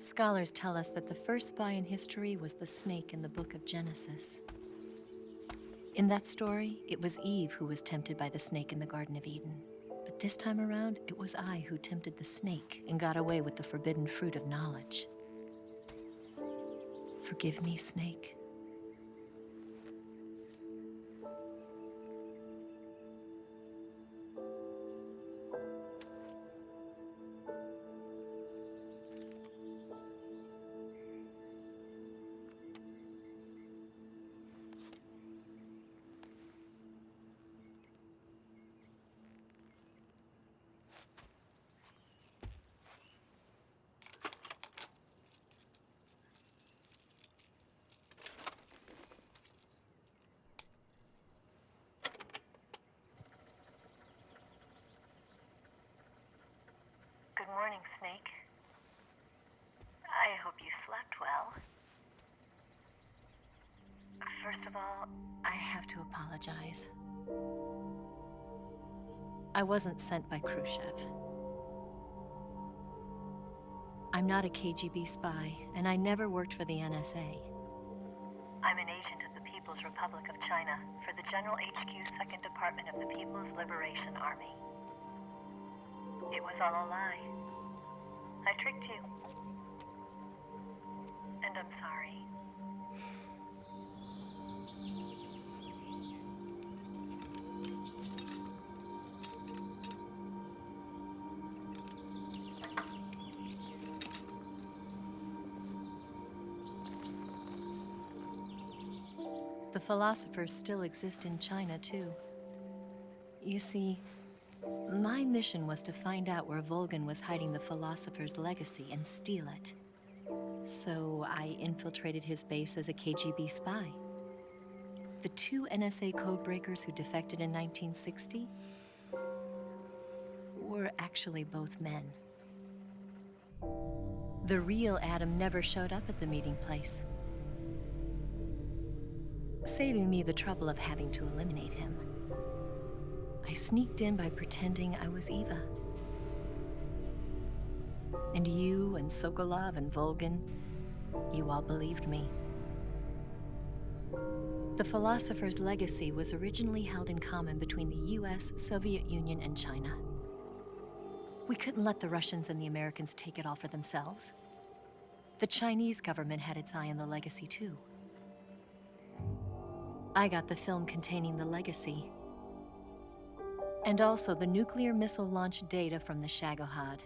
Scholars tell us that the first spy in history was the snake in the book of Genesis. In that story, it was Eve who was tempted by the snake in the Garden of Eden. But this time around, it was I who tempted the snake and got away with the forbidden fruit of knowledge. Forgive me, snake. Good morning, Snake. I hope you slept well. First of all, I have to apologize. I wasn't sent by Khrushchev. I'm not a KGB spy, and I never worked for the NSA. I'm an agent of the People's Republic of China for the General HQ 2nd Department of the People's Liberation Army. It was all a lie. I tricked you. And I'm sorry. The philosophers still exist in China, too. You see, my mission was to find out where Volgan was hiding the philosopher's legacy and steal it. So I infiltrated his base as a KGB spy. The two NSA codebreakers who defected in 1960 were actually both men. The real Adam never showed up at the meeting place, saving me the trouble of having to eliminate him. I sneaked in by pretending I was Eva. And you and Sokolov and Volgan, you all believed me. The philosopher's legacy was originally held in common between the US, Soviet Union, and China. We couldn't let the Russians and the Americans take it all for themselves. The Chinese government had its eye on the legacy too. I got the film containing the legacy, and also the nuclear missile launch data from the Shagohod.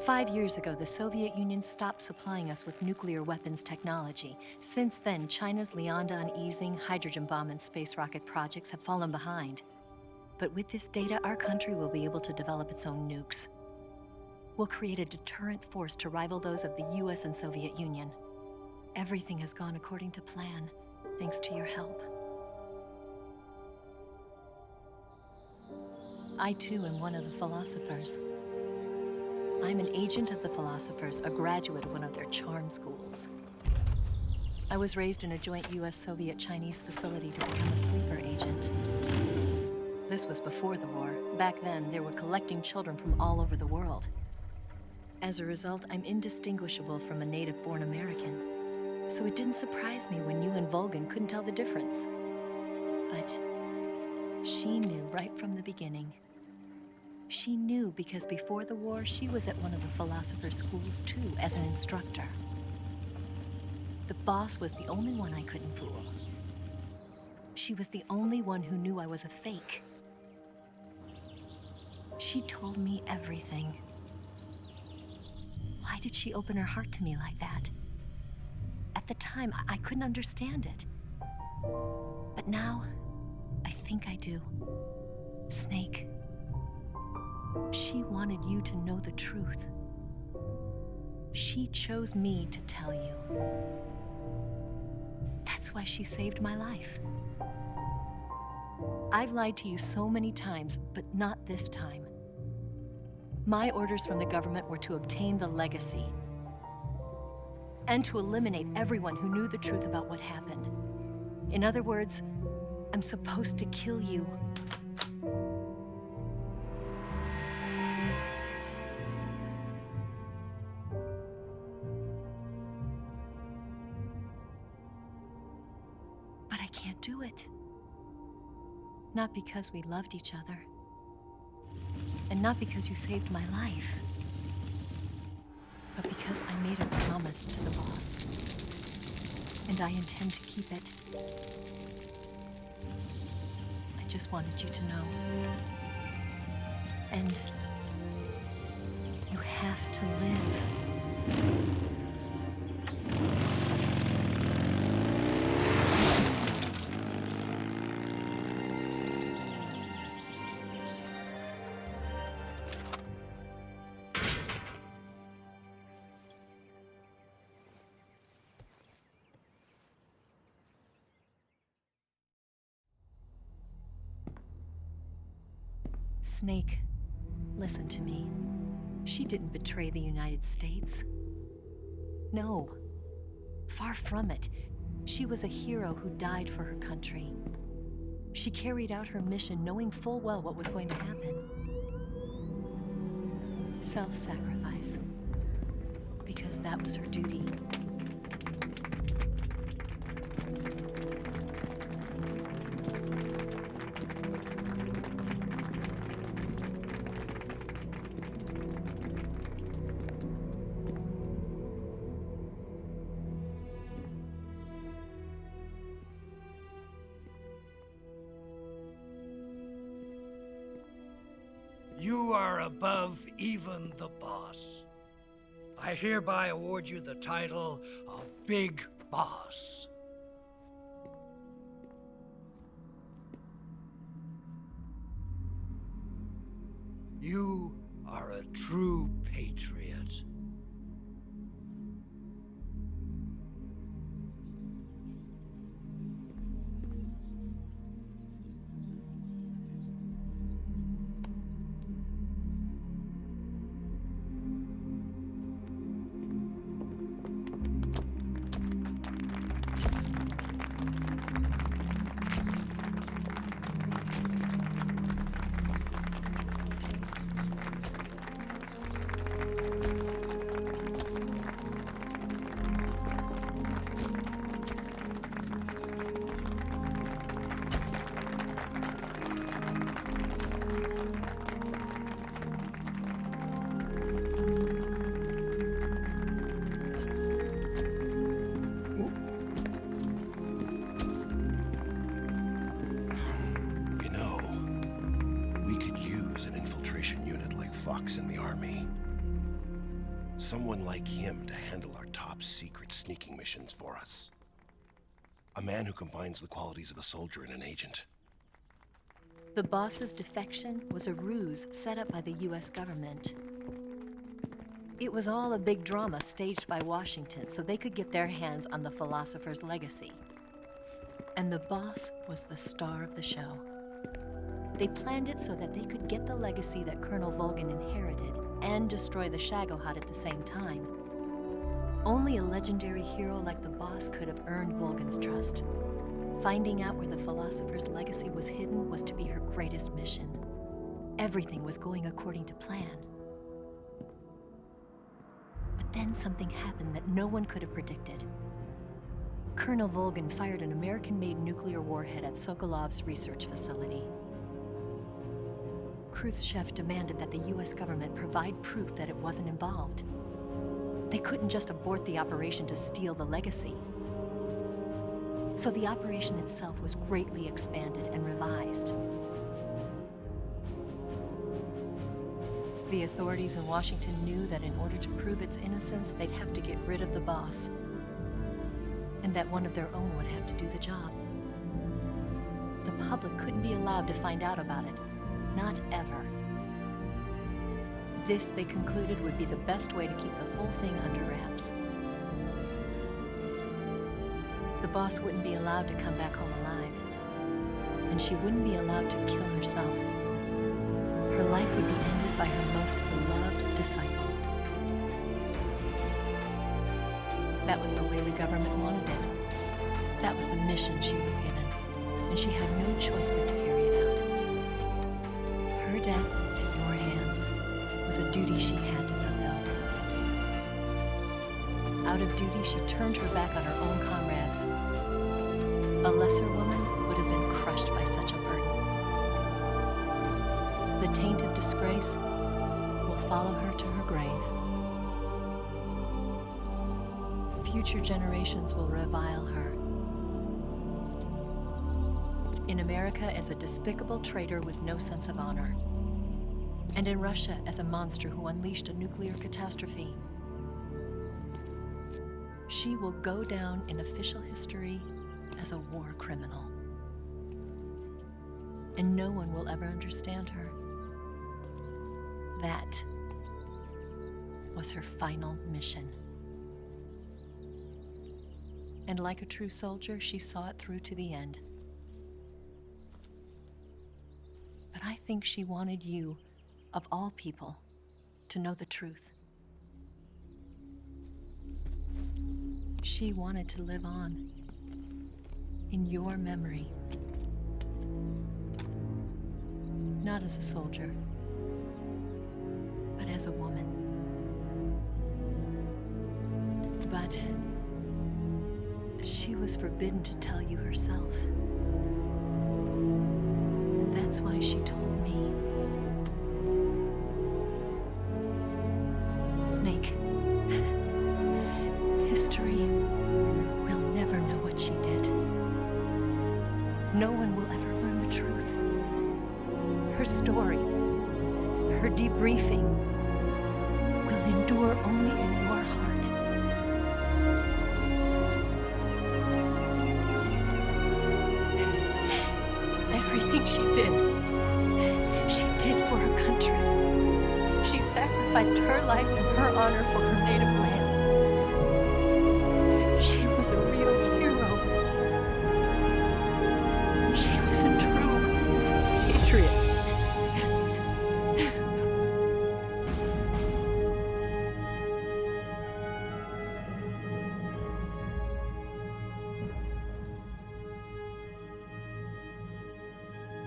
5 years ago, the Soviet Union stopped supplying us with nuclear weapons technology. Since then, China's Liaodong easing, hydrogen bomb, and space rocket projects have fallen behind. But with this data, our country will be able to develop its own nukes. We'll create a deterrent force to rival those of the US and Soviet Union. Everything has gone according to plan, thanks to your help. I too am one of the philosophers. I'm an agent of the philosophers, a graduate of one of their charm schools. I was raised in a joint US-Soviet-Chinese facility to become a sleeper agent. This was before the war. Back then, they were collecting children from all over the world. As a result, I'm indistinguishable from a native-born American. So it didn't surprise me when you and Volgan couldn't tell the difference. But she knew right from the beginning. She knew because before the war, she was at one of the philosopher's schools too, as an instructor. The boss was the only one I couldn't fool. She was the only one who knew I was a fake. She told me everything. Why did she open her heart to me like that? At the time, I couldn't understand it. But now, I think I do. Snake. She wanted you to know the truth. She chose me to tell you. That's why she saved my life. I've lied to you so many times, but not this time. My orders from the government were to obtain the legacy and to eliminate everyone who knew the truth about what happened. In other words, I'm supposed to kill you. do it. Not because we loved each other. And not because you saved my life. But because I made a promise to the boss. And I intend to keep it. I just wanted you to know. And you have to live. Snake, listen to me. She didn't betray the United States. No. Far from it. She was a hero who died for her country. She carried out her mission knowing full well what was going to happen. Self-sacrifice. Because that was her duty. You are above even the boss. I hereby award you the title of Big Boss. You are a true patriot. In the army. Someone like him to handle our top secret sneaking missions for us. A man who combines the qualities of a soldier and an agent. The boss's defection was a ruse set up by the US government. It was all a big drama staged by Washington so they could get their hands on the philosopher's legacy. And the boss was the star of the show. They planned it so that they could get the legacy that Colonel Volgin inherited and destroy the Shagohod at the same time. Only a legendary hero like the boss could have earned Volgin's trust. Finding out where the philosopher's legacy was hidden was to be her greatest mission. Everything was going according to plan. But then something happened that no one could have predicted. Colonel Volgin fired an American-made nuclear warhead at Sokolov's research facility. Khrushchev demanded that the US government provide proof that it wasn't involved. They couldn't just abort the operation to steal the legacy. So the operation itself was greatly expanded and revised. The authorities in Washington knew that in order to prove its innocence, they'd have to get rid of the boss. And that one of their own would have to do the job. The public couldn't be allowed to find out about it. Not ever. This, they concluded, would be the best way to keep the whole thing under wraps. The boss wouldn't be allowed to come back home alive. And she wouldn't be allowed to kill herself. Her life would be ended by her most beloved disciple. That was the way the government wanted it. That was the mission she was given. And she had no choice but to carry it out. Her death at your hands was a duty she had to fulfill. Out of duty, she turned her back on her own comrades. A lesser woman would have been crushed by such a burden. The taint of disgrace will follow her to her grave. Future generations will revile her. In America as a despicable traitor with no sense of honor. And in Russia as a monster who unleashed a nuclear catastrophe. She will go down in official history as a war criminal. And no one will ever understand her. That was her final mission. And like a true soldier, she saw it through to the end. But I think she wanted you, of all people, to know the truth. She wanted to live on in your memory. Not as a soldier, but as a woman. But she was forbidden to tell you herself. And that's why she told me. Snake, history will never know what she did. No one will ever learn the truth. Her story, her debriefing, will endure only in your heart. Everything she did for her country. She sacrificed her life and her honor for her native land.